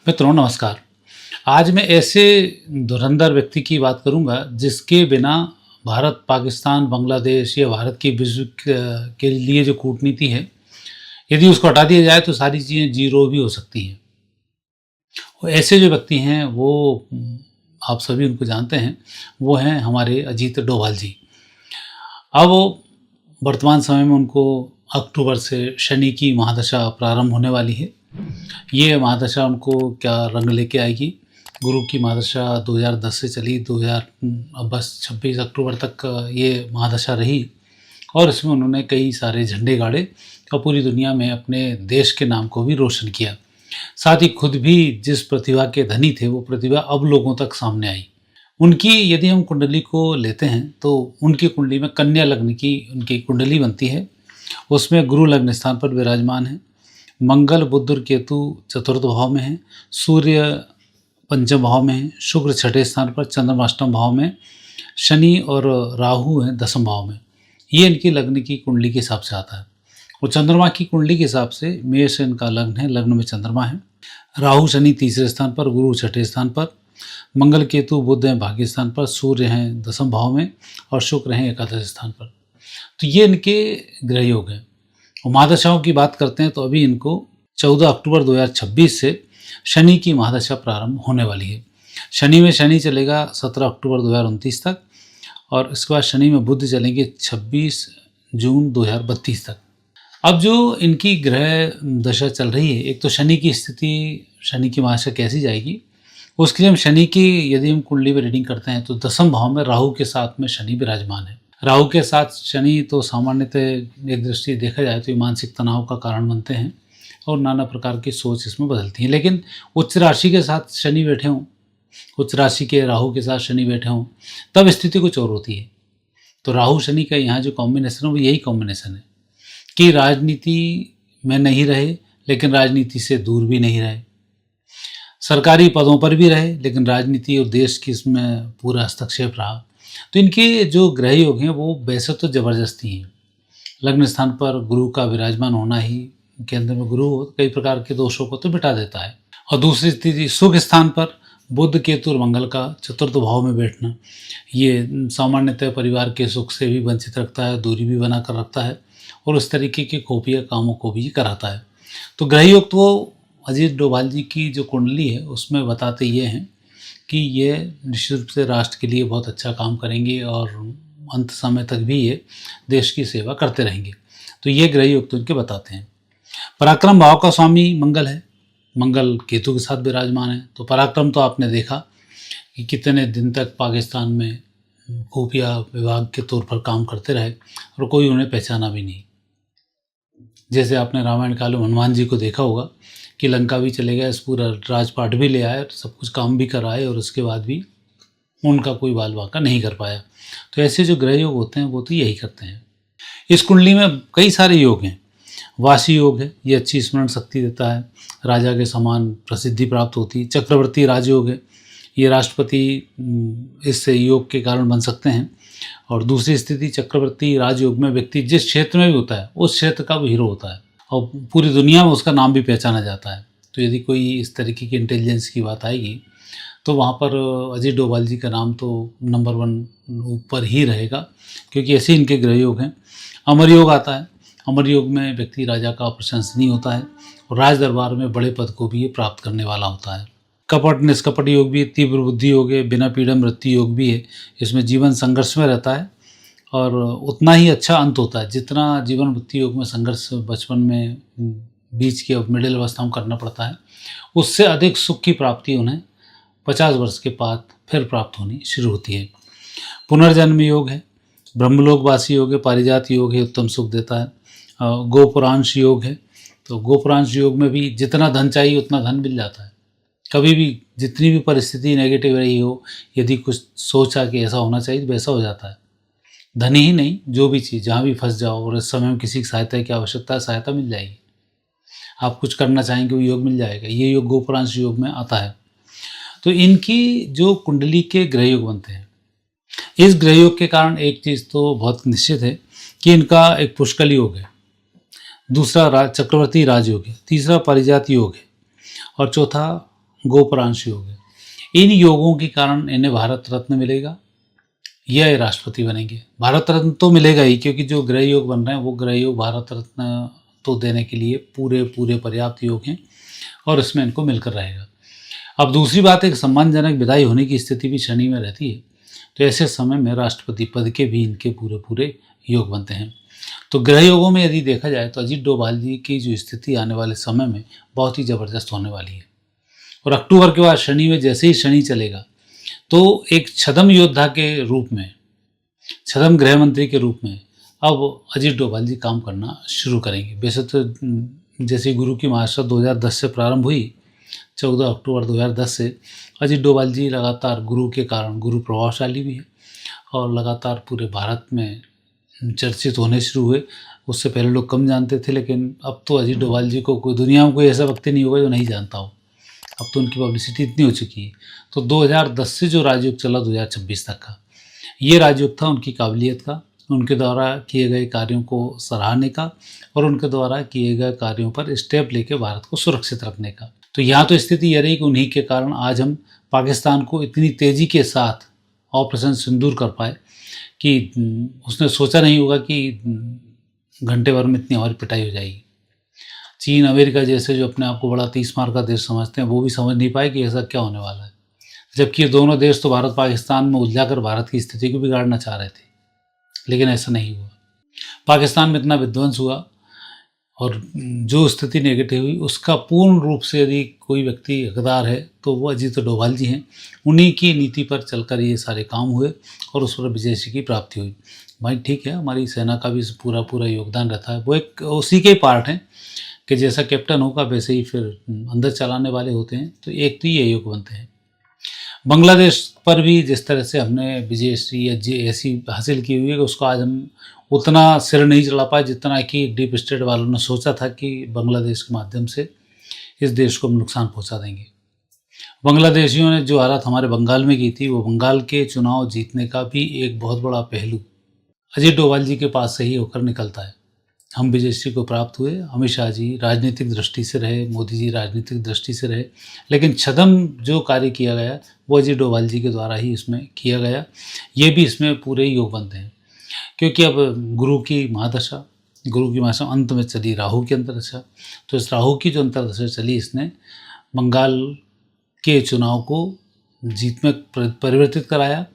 मित्रों नमस्कार। आज मैं ऐसे धुरंधर व्यक्ति की बात करूंगा जिसके बिना भारत, पाकिस्तान, बांग्लादेश या भारत की विश्व के लिए जो कूटनीति है, यदि उसको हटा दिया जाए तो सारी चीज़ें जीरो भी हो सकती हैं। और ऐसे जो व्यक्ति हैं वो आप सभी उनको जानते हैं, वो हैं हमारे अजीत डोभाल जी। अब वो वर्तमान समय में उनको अक्टूबर से शनि की महादशा प्रारंभ होने वाली है। ये महादशा उनको क्या रंग लेके आएगी। गुरु की महादशा 2010 से चली 26 अक्टूबर तक ये महादशा रही और इसमें उन्होंने कई सारे झंडे गाड़े और पूरी दुनिया में अपने देश के नाम को भी रोशन किया। साथ ही खुद भी जिस प्रतिभा के धनी थे वो प्रतिभा अब लोगों तक सामने आई। उनकी यदि हम कुंडली को लेते हैं तो उनकी कुंडली में कन्या लग्न की उनकी कुंडली बनती है। उसमें गुरु लग्न स्थान पर विराजमान है, मंगल बुध और केतु चतुर्थ भाव में है, सूर्य पंचम भाव में है, शुक्र छठे स्थान पर, चंद्रमा अष्टम भाव में, शनि और राहु हैं दसम भाव में। ये इनकी लग्न की कुंडली के हिसाब से आता है। और चंद्रमा की कुंडली के हिसाब से मेष इनका लग्न है, लग्न में चंद्रमा है। राहु शनि तीसरे स्थान पर, गुरु छठे स्थान पर, मंगल केतु बुध हैं भाग्य स्थान पर, सूर्य हैं दसम भाव में और शुक्र हैं एकादश स्थान पर। तो ये इनके ग्रह योग हैं। और महादशाओं की बात करते हैं तो अभी इनको 14 अक्टूबर 2026 से शनि की महादशा प्रारंभ होने वाली है। शनि में शनि चलेगा 17 अक्टूबर 2029 तक और इसके बाद शनि में बुध चलेंगे 26 जून 2032 तक। अब जो इनकी ग्रह दशा चल रही है, एक तो शनि की स्थिति, शनि की महादशा कैसी जाएगी, उसके लिए हम शनि की यदि हम कुंडली में रीडिंग करते हैं तो दसम भाव में राहु के साथ में शनि विराजमान है। राहु के साथ शनि तो सामान्यतः एक दृष्टि देखा जाए तो ये मानसिक तनाव का कारण बनते हैं और नाना प्रकार की सोच इसमें बदलती है। लेकिन उच्च राशि के साथ शनि बैठे हों, उच्च राशि के राहु के साथ शनि बैठे हों, तब स्थिति कुछ और होती है। तो राहु शनि का यहाँ जो कॉम्बिनेशन है वो यही कॉम्बिनेशन है कि राजनीति में नहीं रहे लेकिन राजनीति से दूर भी नहीं रहे, सरकारी पदों पर भी रहे लेकिन राजनीति और देश की इसमें पूरा हस्तक्षेप रहा। तो इनके जो ग्रह योग हैं वो वैसे तो ज़बरदस्ती हैं। लग्न स्थान पर गुरु का विराजमान होना ही, के अंदर में गुरु कई प्रकार के दोषों को तो मिटा देता है। और दूसरी स्थिति सुख स्थान पर बुध केतु और मंगल का चतुर्थ भाव में बैठना, ये सामान्यतः परिवार के सुख से भी वंचित रखता है, दूरी भी बना कर रखता है और उस तरीके के खुफिया कामों को भी कराता है। तो ग्रह योग तो अजीत डोभाल जी की जो कुंडली है उसमें बताते ये हैं कि ये निश्चित रूप से राष्ट्र के लिए बहुत अच्छा काम करेंगे और अंत समय तक भी ये देश की सेवा करते रहेंगे। तो ये ग्रह योग तो इनके बताते हैं। पराक्रम भाव का स्वामी मंगल है, मंगल केतु के साथ विराजमान है। तो पराक्रम तो आपने देखा कि कितने दिन तक पाकिस्तान में खुफिया विभाग के तौर पर काम करते रहे और कोई उन्हें पहचाना भी नहीं। जैसे आपने रामायण काल में हनुमान जी को देखा होगा कि लंका भी चले गए, इस पूरा राजपाट भी ले आए, सब कुछ काम भी कराए और उसके बाद भी उनका कोई बाल बाका नहीं कर पाया। तो ऐसे जो ग्रह योग होते हैं वो तो यही करते हैं। इस कुंडली में कई सारे योग हैं। वासी योग है, ये अच्छी स्मरण शक्ति देता है, राजा के समान प्रसिद्धि प्राप्त होती है। चक्रवर्ती राजयोग है, ये राष्ट्रपति इस योग के कारण बन सकते हैं। और दूसरी स्थिति चक्रवर्ती राजयोग में व्यक्ति जिस क्षेत्र में भी होता है उस क्षेत्र का वो हीरो होता है और पूरी दुनिया में उसका नाम भी पहचाना जाता है। तो यदि कोई इस तरीके की इंटेलिजेंस की बात आएगी तो वहाँ पर अजीत डोभाल जी का नाम तो नंबर 1 ऊपर ही रहेगा, क्योंकि ऐसे इनके ग्रह योग हैं। अमर योग आता है, अमर योग में व्यक्ति राजा का प्रशंसनीय होता है और राज दरबार में बड़े पद को भी ये प्राप्त करने वाला होता है। कपट निष्कपट योग भी है, तीव्र बुद्धि योग है, बिना पीड़ा मृत्यु योग भी है। इसमें जीवन संघर्ष में रहता है और उतना ही अच्छा अंत होता है जितना जीवन मृत्यु योग में संघर्ष बचपन में बीच की मिडिल अवस्था में करना पड़ता है, उससे अधिक सुख की प्राप्ति उन्हें 50 वर्ष के बाद फिर प्राप्त होनी शुरू होती है। पुनर्जन्म योग है, ब्रह्मलोकवासी योग है, पारिजात योग है, उत्तम सुख देता है। गोपुरांश योग है, तो गोपुरांश योग में भी जितना धन चाहिए उतना धन मिल जाता है। कभी भी जितनी भी परिस्थिति नेगेटिव रही हो, यदि कुछ सोचा कि ऐसा होना चाहिए तो वैसा हो जाता है। धन ही नहीं, जो भी चीज़ जहाँ भी फंस जाओ और इस समय में किसी की सहायता की आवश्यकता है, सहायता मिल जाएगी। आप कुछ करना चाहेंगे वो योग मिल जाएगा। ये योग गोपुरांश योग में आता है। तो इनकी जो कुंडली के ग्रह योग बनते हैं, इस ग्रह योग के कारण एक चीज़ तो बहुत निश्चित है कि इनका एक पुष्कल योग है, दूसरा चक्रवर्ती राजयोग है, तीसरा पारिजात योग है और चौथा गोपरांश योग है। इन योगों के कारण इन्हें भारत रत्न मिलेगा या ये राष्ट्रपति बनेंगे। भारत रत्न तो मिलेगा ही, क्योंकि जो ग्रह योग बन रहे हैं वो ग्रह योग भारत रत्न तो देने के लिए पूरे पूरे पर्याप्त योग हैं और इसमें इनको मिलकर रहेगा। अब दूसरी बात, एक सम्मानजनक विदाई होने की स्थिति भी शनि में रहती है, तो ऐसे समय में राष्ट्रपति पद के भी इनके पूरे पूरे योग बनते हैं। तो ग्रह योगों में यदि देखा जाए तो अजीत डोभाल जी की जो स्थिति आने वाले समय में बहुत ही ज़बरदस्त होने वाली है। और अक्टूबर के बाद शनि में जैसे ही शनि चलेगा तो एक छद्म योद्धा के रूप में, छद्म गृह मंत्री के रूप में अब अजीत डोभाल जी काम करना शुरू करेंगे। वैसे तो जैसे गुरु की महादशा 2010 से प्रारंभ हुई, 14 अक्टूबर 2010 से अजीत डोभाल जी लगातार गुरु के कारण, गुरु प्रभावशाली भी है और लगातार पूरे भारत में चर्चित होने शुरू हुए। उससे पहले लोग कम जानते थे, लेकिन अब तो अजीत डोभाल जी को कोई, दुनिया में कोई ऐसा व्यक्ति नहीं होगा जो नहीं जानता हो। अब तो उनकी पब्लिसिटी इतनी हो चुकी है। तो 2010 से जो राजयोग चला 2026 तक का, ये राजयोग था उनकी काबिलियत का, उनके द्वारा किए गए कार्यों को सराहने का और उनके द्वारा किए गए कार्यों पर स्टेप लेके भारत को सुरक्षित रखने का। तो यहाँ तो स्थिति यह रही कि उन्हीं के कारण आज हम पाकिस्तान को इतनी तेज़ी के साथ ऑपरेशन सिंदूर कर पाए कि उसने सोचा नहीं होगा कि घंटे भर में इतनी हमारी पिटाई हो जाएगी। चीन, अमेरिका जैसे जो अपने आप को बड़ा 30 मार का देश समझते हैं, वो भी समझ नहीं पाए कि ऐसा क्या होने वाला है, जबकि ये दोनों देश तो भारत पाकिस्तान में उलझाकर भारत की स्थिति को बिगाड़ना चाह रहे थे, लेकिन ऐसा नहीं हुआ। पाकिस्तान में इतना विध्वंस हुआ और जो स्थिति नेगेटिव हुई उसका पूर्ण रूप से यदि कोई व्यक्ति हकदार है तो वो अजीत डोभाल जी हैं। उन्हीं की नीति पर चलकर ये सारे काम हुए और उस पर विजय की प्राप्ति हुई। भाई ठीक है, हमारी सेना का भी पूरा पूरा योगदान रहता है, वो एक उसी के पार्ट हैं कि जैसा कैप्टन होगा वैसे ही फिर अंदर चलाने वाले होते हैं। तो एक तो ये योग बनते हैं। बांग्लादेश पर भी जिस तरह से हमने विजयश्री ऐसी हासिल की हुई है कि उसको आज हम उतना सिर नहीं चढ़ा पाए जितना कि डीप स्टेट वालों ने सोचा था कि बांग्लादेश के माध्यम से इस देश को हम नुकसान पहुंचा देंगे। बांग्लादेशियों ने जो हालत हमारे बंगाल में की थी, वो बंगाल के चुनाव जीतने का भी एक बहुत बड़ा पहलू अजीत डोभाल जी के पास से ही होकर निकलता है। हम विजयश्री को प्राप्त हुए, अमित शाह जी राजनीतिक दृष्टि से रहे, मोदी जी राजनीतिक दृष्टि से रहे, लेकिन छद्म जो कार्य किया गया वो अजीत डोभाल जी के द्वारा ही इसमें किया गया। ये भी इसमें पूरे योग बनते हैं, क्योंकि अब गुरु की महादशा अंत में चली राहु की अंतरदशा। तो इस राहु की जो अंतरदशा चली, इसने बंगाल के चुनाव को जीत में परिवर्तित कराया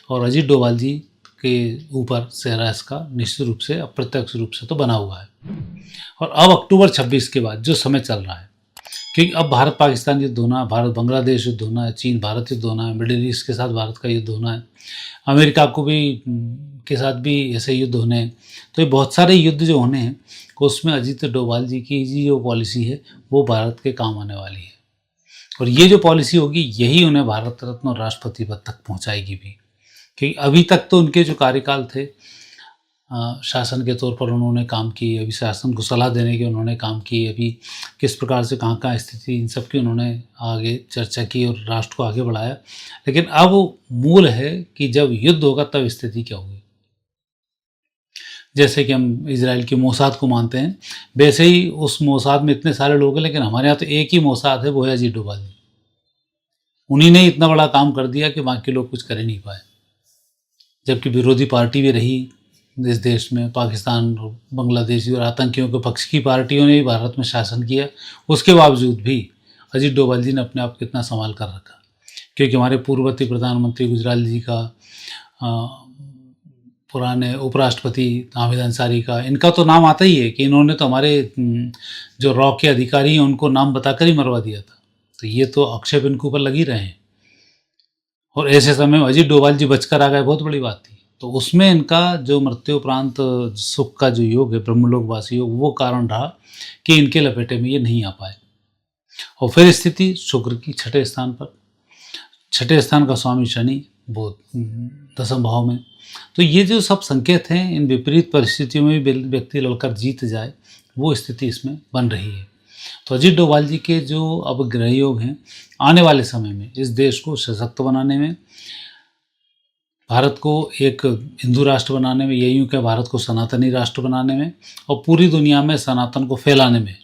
और अजीत डोभाल जी के ऊपर सेहरा इसका निश्चित रूप से अप्रत्यक्ष रूप से तो बना हुआ है। और अब अक्टूबर 26 के बाद जो समय चल रहा है, क्योंकि अब भारत पाकिस्तान युद्ध होना है, भारत बांग्लादेश युद्ध होना है, चीन भारत युद्ध होना है, मिडिल ईस्ट के साथ भारत का युद्ध होना है, अमेरिका को भी के साथ भी ऐसे युद्ध होने हैं। तो ये बहुत सारे युद्ध जो होने हैं, उसमें अजीत डोभाल जी की जो पॉलिसी है वो भारत के काम आने वाली है। और ये जो पॉलिसी होगी यही उन्हें भारत रत्न और राष्ट्रपति पद तक पहुँचाएगी भी, क्योंकि अभी तक तो उनके जो कार्यकाल थे, शासन के तौर पर उन्होंने काम की, अभी शासन को सलाह देने के उन्होंने काम की, अभी किस प्रकार से कहाँ कहाँ स्थिति, इन सब की उन्होंने आगे चर्चा की और राष्ट्र को आगे बढ़ाया। लेकिन अब मूल है कि जब युद्ध होगा तब स्थिति क्या होगी। जैसे कि हम इजराइल की मोसाद को मानते हैं, वैसे ही उस मोसाद में इतने सारे लोग हैं, लेकिन हमारे यहाँ तो एक ही मोसाद है, वो है अजीत डोभाल जी। उन्हीं ने इतना बड़ा काम कर दिया कि बाकी लोग कुछ कर ही नहीं पाए, जबकि विरोधी पार्टी भी रही इस देश में, पाकिस्तान, बांग्लादेशी और आतंकियों के पक्ष की पार्टियों ने भी भारत में शासन किया। उसके बावजूद भी अजीत डोभाल जी ने अपने आप कितना संभाल कर रखा, क्योंकि हमारे पूर्ववर्ती प्रधानमंत्री गुजराल जी का, पुराने उपराष्ट्रपति हामिद अंसारी का, इनका तो नाम आता ही है कि इन्होंने तो हमारे जो रॉ के अधिकारी हैं उनको नाम बताकर ही मरवा दिया था। तो ये तो आक्षेप इनके ऊपर लग ही रहे हैं। और ऐसे समय में अजीत डोभाल जी बचकर आ गए, बहुत बड़ी बात थी। तो उसमें इनका जो मृत्युपरांत सुख का जो योग है, ब्रह्मलोकवासी योग, वो कारण रहा कि इनके लपेटे में ये नहीं आ पाए। और फिर स्थिति शुक्र की छठे स्थान पर, छठे स्थान का स्वामी शनि वो 10वें भाव में। तो ये जो सब संकेत हैं, इन विपरीत परिस्थितियों में भी व्यक्ति लड़कर जीत जाए, वो स्थिति इसमें बन रही है। तो अजीत डोभाल जी के जो अब ग्रह योग हैं, आने वाले समय में इस देश को सशक्त बनाने में, भारत को एक हिंदू राष्ट्र बनाने में, यही यूँ कि भारत को सनातनी राष्ट्र बनाने में और पूरी दुनिया में सनातन को फैलाने में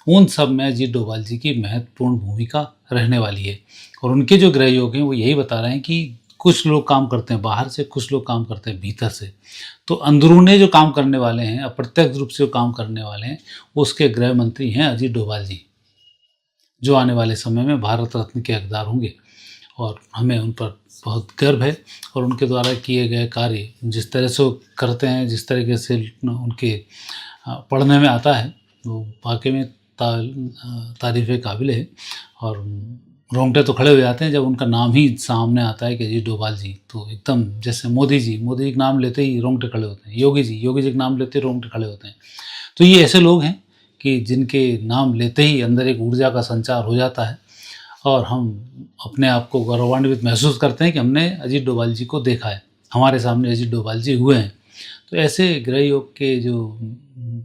उन सब में अजीत डोभाल जी की महत्वपूर्ण भूमिका रहने वाली है। और उनके जो ग्रह योग हैं वो यही बता रहे हैं कि कुछ लोग काम करते हैं बाहर से, कुछ लोग काम करते हैं भीतर से। तो अंदरूने जो काम करने वाले हैं, अप्रत्यक्ष रूप से जो काम करने वाले हैं, उसके गृह मंत्री हैं अजीत डोभाल जी, जो आने वाले समय में भारत रत्न के हकदार होंगे। और हमें उन पर बहुत गर्व है। और उनके द्वारा किए गए कार्य जिस तरह से वो करते हैं, जिस तरीके से उनके पढ़ने में आता है, वो वाक़ई में तारीफ़ काबिल है। और रोंगटे तो खड़े हो जाते हैं जब उनका नाम ही सामने आता है कि अजीत डोभाल जी, तो एकदम जैसे मोदी जी का नाम लेते ही रोंगटे खड़े होते हैं, योगी जी का नाम लेते ही रोंगटे खड़े होते हैं। तो ये ऐसे लोग हैं कि जिनके नाम लेते ही अंदर एक ऊर्जा का संचार हो जाता है और हम अपने आप को गौरवान्वित महसूस करते हैं कि हमने अजीत डोभाल जी को देखा है, हमारे सामने अजीत डोभाल जी हुए हैं। तो ऐसे गृह योग के जो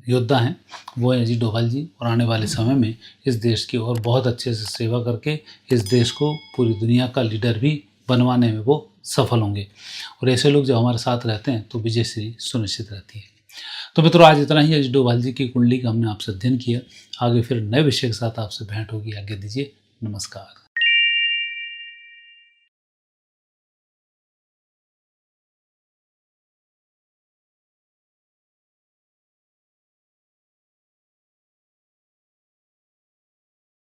योद्धा हैं वो हैं अजीत डोभाल जी, और आने वाले समय में इस देश की और बहुत अच्छे से सेवा करके इस देश को पूरी दुनिया का लीडर भी बनवाने में वो सफल होंगे। और ऐसे लोग जब हमारे साथ रहते हैं तो विजय श्री सुनिश्चित रहती है। तो मित्रों, आज इतना ही अजीत डोभाल जी की कुंडली का हमने आपसे अध्ययन किया। आगे फिर नए विषय के साथ आपसे भेंट होगी। आज्ञा दीजिए। नमस्कार।